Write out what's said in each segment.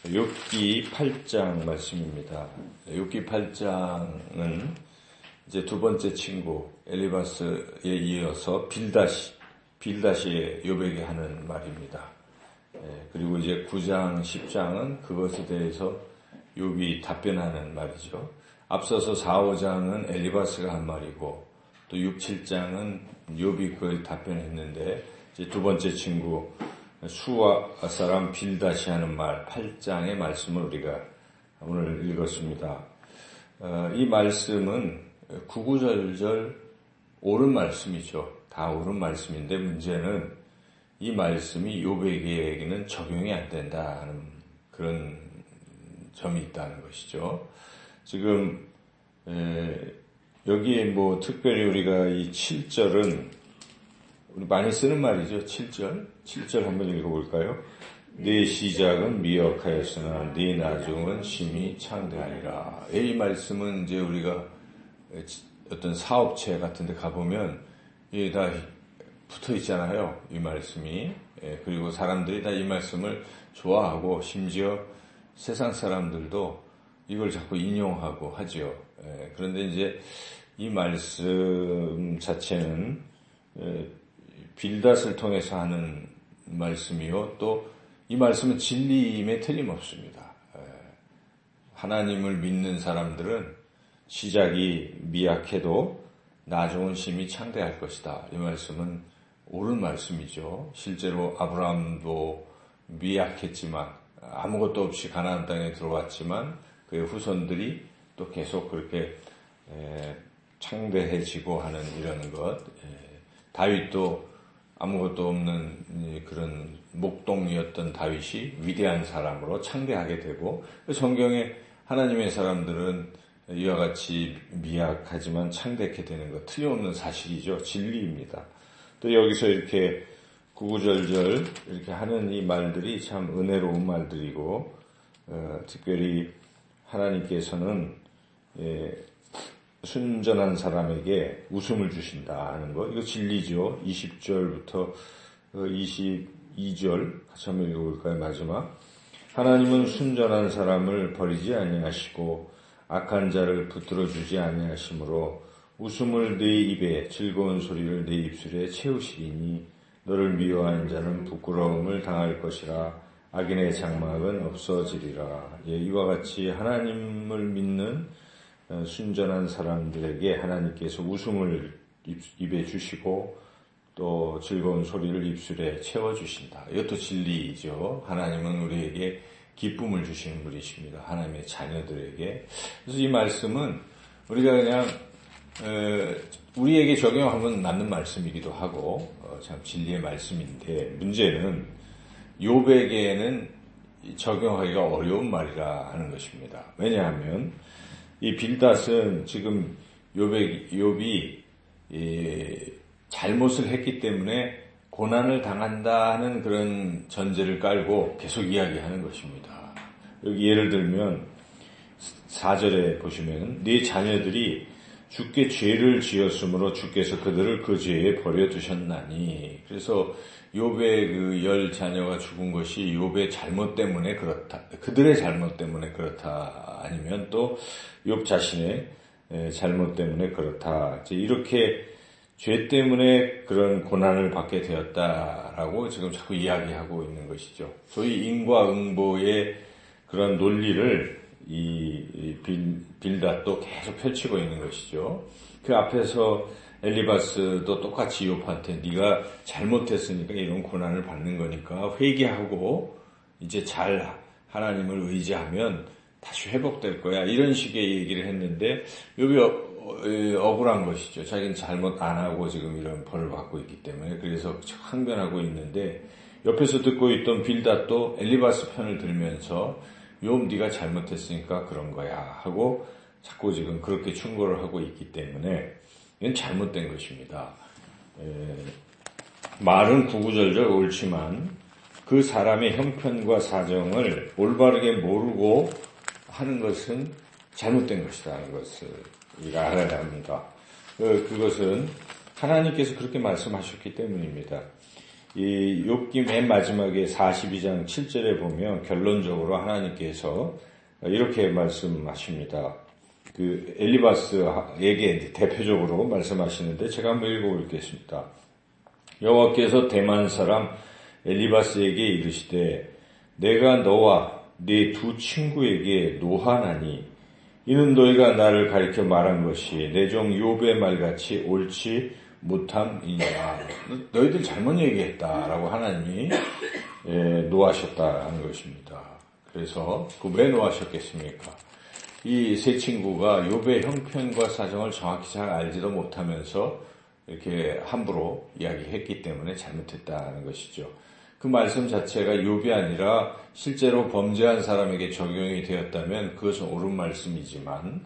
욥기 8장 말씀입니다. 욥기 8장은 이제 두 번째 친구 엘리바스에 이어서 빌닷이 욥에게 하는 말입니다. 그리고 이제 9장, 10장은 그것에 대해서 욥이 답변하는 말이죠. 앞서서 4, 5장은 엘리바스가 한 말이고 또 6, 7장은 욥이 그걸 답변했는데 이제 두 번째 친구 수아 사람 빌닷이 하는 말 8장의 말씀을 우리가 오늘 읽었습니다. 이 말씀은 구구절절 옳은 말씀이죠. 다 옳은 말씀인데 문제는 이 말씀이 욥에게는 적용이 안 된다는 그런 점이 있다는 것이죠. 지금 여기에 특별히 우리가 이 7절은 우리 많이 쓰는 말이죠. 7절 한번 읽어볼까요? 네 시작은 미혹하였으나 네 나중은 심히 창대하니라. 이 말씀은 이제 우리가 어떤 사업체 같은 데 가보면 이게 다 붙어 있잖아요. 이 말씀이. 그리고 사람들이 다 이 말씀을 좋아하고 심지어 세상 사람들도 이걸 자꾸 인용하고 하죠. 그런데 이제 이 말씀 자체는 빌닷을 통해서 하는 말씀이요. 또 이 말씀은 진리임에 틀림없습니다. 하나님을 믿는 사람들은 시작이 미약해도 나중은 심히 창대할 것이다. 이 말씀은 옳은 말씀이죠. 실제로 아브라함도 미약했지만 아무것도 없이 가나안 땅에 들어왔지만 그의 후손들이 또 계속 그렇게 창대해지고 하는 이런 것. 다윗도 아무것도 없는 그런 목동이었던 다윗이 위대한 사람으로 창대하게 되고 성경에 하나님의 사람들은 이와 같이 미약하지만 창대하게 되는 것 틀림없는 사실이죠. 진리입니다. 또 여기서 이렇게 구구절절 이렇게 하는 이 말들이 참 은혜로운 말들이고 특별히 하나님께서는 순전한 사람에게 웃음을 주신다 하는 거 이거 진리죠. 20절부터 22절 같이 한번 읽어볼까요? 마지막 하나님은 순전한 사람을 버리지 아니하시고 악한 자를 붙들어 주지 아니하시므로 웃음을 네 입에 즐거운 소리를 네 입술에 채우시리니 너를 미워하는 자는 부끄러움을 당할 것이라 악인의 장막은 없어지리라. 이와 같이 하나님을 믿는 순전한 사람들에게 하나님께서 웃음을 입에 주시고 또 즐거운 소리를 입술에 채워주신다. 이것도 진리이죠. 하나님은 우리에게 기쁨을 주시는 분이십니다. 하나님의 자녀들에게. 그래서 이 말씀은 우리가 그냥 우리에게 적용하면 맞는 말씀이기도 하고 참 진리의 말씀인데 문제는 욥에게는 적용하기가 어려운 말이라 하는 것입니다. 왜냐하면 이 빌닷은 지금 욥이 잘못을 했기 때문에 고난을 당한다는 그런 전제를 깔고 계속 이야기하는 것입니다. 여기 예를 들면 4절에 보시면 네 자녀들이 주께 죄를 지었으므로 주께서 그들을 그 죄에 버려두셨나니. 그래서 욥의 그 10자녀가 죽은 것이 욥의 잘못 때문에 그렇다. 그들의 잘못 때문에 그렇다. 아니면 또 욥 자신의 잘못 때문에 그렇다. 이렇게 죄 때문에 그런 고난을 받게 되었다라고 지금 자꾸 이야기하고 있는 것이죠. 소위 인과응보의 그런 논리를 이 빌닷도 계속 펼치고 있는 것이죠. 그 앞에서 엘리바스도 똑같이 욥한테 네가 잘못했으니까 이런 고난을 받는 거니까 회개하고 이제 잘 하나님을 의지하면 다시 회복될 거야. 이런 식의 얘기를 했는데 욥이 억울한 것이죠. 자기는 잘못 안 하고 지금 이런 벌을 받고 있기 때문에 그래서 항변하고 있는데 옆에서 듣고 있던 빌닷도 엘리바스 편을 들면서 욥 네가 잘못했으니까 그런 거야 하고 자꾸 지금 그렇게 충고를 하고 있기 때문에 이건 잘못된 것입니다. 말은 구구절절 옳지만 그 사람의 형편과 사정을 올바르게 모르고 하는 것은 잘못된 것이라는 것을 우리가 알아야 합니다. 그것은 하나님께서 그렇게 말씀하셨기 때문입니다. 이 욥기 맨 마지막에 42장 7절에 보면 결론적으로 하나님께서 이렇게 말씀하십니다. 그 엘리바스에게 대표적으로 말씀하시는데 제가 한번 읽어보겠습니다. 여호와께서 대만 사람 엘리바스에게 이르시되 내가 너와 네 두 친구에게 노하나니 이는 너희가 나를 가리켜 말한 것이 내 종 욥의 말같이 옳지 못함이니라. 너희들 잘못 얘기했다라고 하나님이 노하셨다는 것입니다. 그래서 왜 노하셨겠습니까? 이 세 친구가 욥의 형편과 사정을 정확히 잘 알지도 못하면서 이렇게 함부로 이야기했기 때문에 잘못했다는 것이죠. 그 말씀 자체가 욥이 아니라 실제로 범죄한 사람에게 적용이 되었다면 그것은 옳은 말씀이지만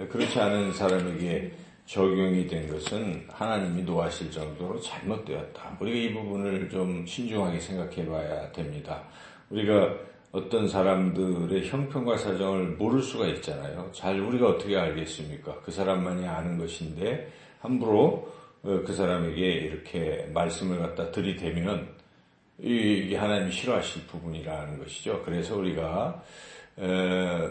그렇지 않은 사람에게 적용이 된 것은 하나님이 노하실 정도로 잘못되었다. 우리가 이 부분을 좀 신중하게 생각해 봐야 됩니다. 우리가 어떤 사람들의 형편과 사정을 모를 수가 있잖아요. 잘 우리가 어떻게 알겠습니까? 그 사람만이 아는 것인데 함부로 그 사람에게 이렇게 말씀을 갖다 들이대면 이게 하나님이 싫어하실 부분이라는 것이죠. 그래서 우리가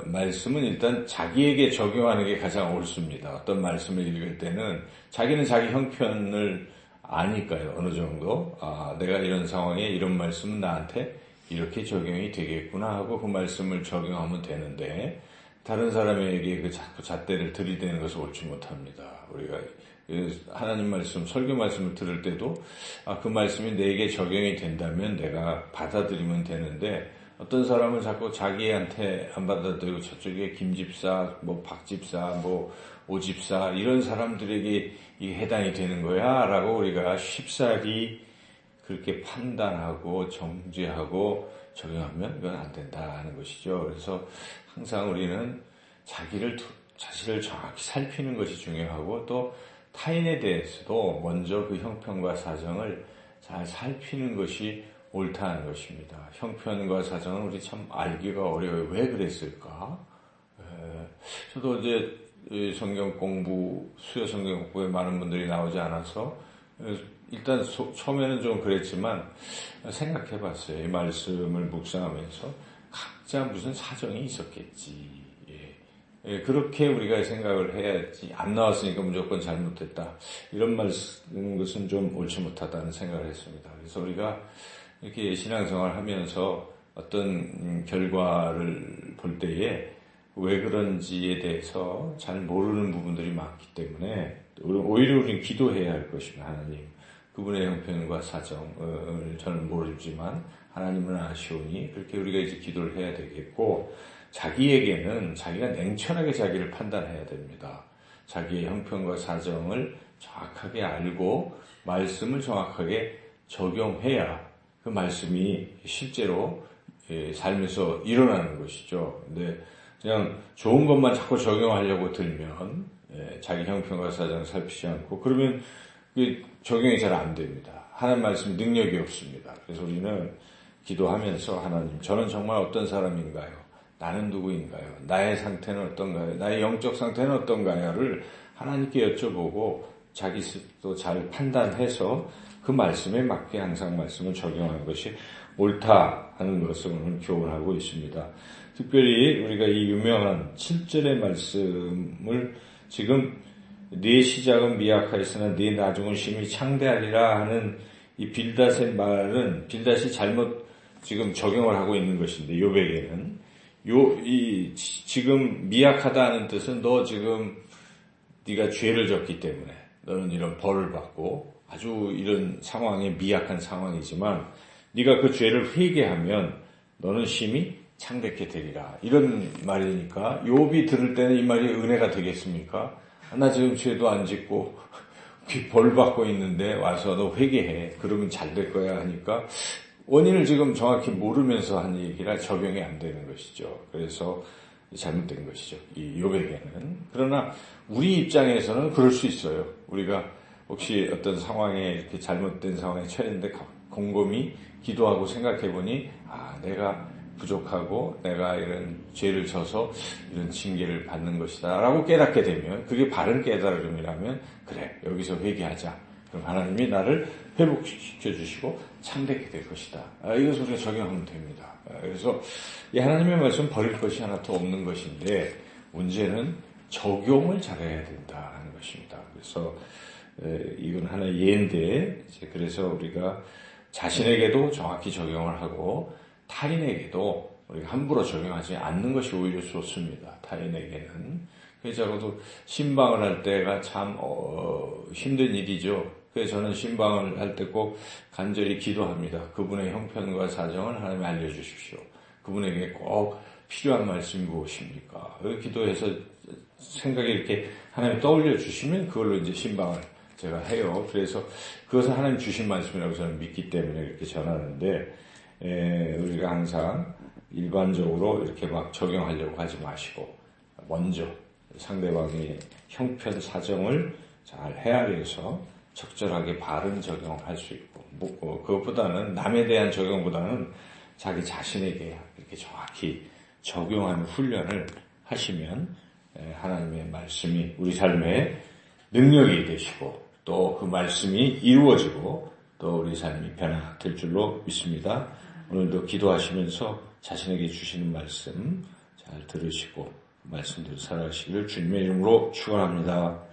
말씀은 일단 자기에게 적용하는 게 가장 옳습니다. 어떤 말씀을 읽을 때는 자기는 자기 형편을 아니까요. 어느 정도 내가 이런 상황에 이런 말씀은 나한테 이렇게 적용이 되겠구나 하고 그 말씀을 적용하면 되는데 다른 사람에게 그 자꾸 잣대를 들이대는 것을 옳지 못합니다. 우리가 하나님 말씀, 설교 말씀을 들을 때도 그 말씀이 내게 적용이 된다면 내가 받아들이면 되는데 어떤 사람은 자꾸 자기한테 안 받아들이고 저쪽에 김집사, 박집사, 오집사 이런 사람들에게 이게 해당이 되는 거야 라고 우리가 쉽사리 그렇게 판단하고 정죄하고 적용하면 이건 안 된다는 것이죠. 그래서 항상 우리는 자신을 정확히 살피는 것이 중요하고 또 타인에 대해서도 먼저 그 형편과 사정을 잘 살피는 것이 옳다는 것입니다. 형편과 사정은 우리 참 알기가 어려워요. 왜 그랬을까? 저도 이제 성경 공부, 수요 성경 공부에 많은 분들이 나오지 않아서 일단 처음에는 좀 그랬지만 생각해 봤어요. 이 말씀을 묵상하면서 각자 무슨 사정이 있었겠지. 그렇게 우리가 생각을 해야지. 안 나왔으니까 무조건 잘못됐다. 이런 것은 좀 옳지 못하다는 생각을 했습니다. 그래서 우리가 이렇게 신앙생활 하면서 어떤 결과를 볼 때에 왜 그런지에 대해서 잘 모르는 부분들이 많기 때문에 오히려 우리는 기도해야 할 것입니다. 하나님, 그분의 형편과 사정을 저는 모르지만 하나님은 아시오니 그렇게 우리가 이제 기도를 해야 되겠고 자기에게는 자기가 냉철하게 자기를 판단해야 됩니다. 자기의 형편과 사정을 정확하게 알고 말씀을 정확하게 적용해야 그 말씀이 실제로 삶에서 일어나는 것이죠. 근데 그냥 좋은 것만 자꾸 적용하려고 들면 자기 형편과 사정을 살피지 않고 그러면 적용이 잘 안 됩니다. 하나님 말씀 능력이 없습니다. 그래서 우리는 기도하면서 하나님, 저는 정말 어떤 사람인가요? 나는 누구인가요? 나의 상태는 어떤가요? 나의 영적 상태는 어떤가요?를 하나님께 여쭤보고 자기도 잘 판단해서 그 말씀에 맞게 항상 말씀을 적용하는 것이 옳다 하는 것을 오늘 교훈하고 있습니다. 특별히 우리가 이 유명한 7절의 말씀을 지금 네 시작은 미약하였으나 네 나중은 심히 창대하리라 하는 이 빌닷의 말은 빌닷이 잘못 지금 적용을 하고 있는 것인데 욥에게는 지금 미약하다는 뜻은 너 지금 네가 죄를 졌기 때문에 너는 이런 벌을 받고 아주 이런 상황에 미약한 상황이지만 네가 그 죄를 회개하면 너는 심히 창백해 되리라. 이런 말이니까 욥이 들을 때는 이 말이 은혜가 되겠습니까? 나 지금 죄도 안 짓고 벌 받고 있는데 와서 너 회개해. 그러면 잘 될 거야 하니까 원인을 지금 정확히 모르면서 한 얘기라 적용이 안 되는 것이죠. 그래서 잘못된 것이죠. 이 욥에게는. 그러나 우리 입장에서는 그럴 수 있어요. 우리가 혹시 어떤 상황에 이렇게 잘못된 상황에 처했는데 곰곰이 기도하고 생각해 보니 내가 부족하고 내가 이런 죄를 져서 이런 징계를 받는 것이다 라고 깨닫게 되면 그게 바른 깨달음이라면 그래 여기서 회개하자. 그럼 하나님이 나를 회복시켜 주시고 참되게 될 것이다. 이것을 우리가 적용하면 됩니다. 그래서 이 하나님의 말씀 버릴 것이 하나도 없는 것인데 문제는 적용을 잘해야 된다는 것입니다. 그래서 이건 하나의 예인데 그래서 우리가 자신에게도 정확히 적용을 하고 타인에게도 우리가 함부로 적용하지 않는 것이 오히려 좋습니다. 타인에게는. 그래서 적어도 신방을 할 때가 참 힘든 일이죠. 그래서 저는 신방을 할 때 꼭 간절히 기도합니다. 그분의 형편과 사정을 하나님 알려주십시오. 그분에게 꼭 필요한 말씀이 무엇입니까? 기도해서 생각이 이렇게 하나님 떠올려 주시면 그걸로 이제 신방을 제가 해요. 그래서 그것은 하나님 주신 말씀이라고 저는 믿기 때문에 이렇게 전하는데 우리가 항상 일반적으로 이렇게 막 적용하려고 하지 마시고 먼저 상대방의 형편 사정을 잘 헤아려서 적절하게 바른 적용을 할 수 있고 그것보다는 남에 대한 적용보다는 자기 자신에게 이렇게 정확히 적용하는 훈련을 하시면 하나님의 말씀이 우리 삶에 능력이 되시고 또 그 말씀이 이루어지고 또 우리 삶이 변화될 줄로 믿습니다. 오늘도 기도하시면서 자신에게 주시는 말씀 잘 들으시고 말씀대로 살아가시기를 주님의 이름으로 축원합니다.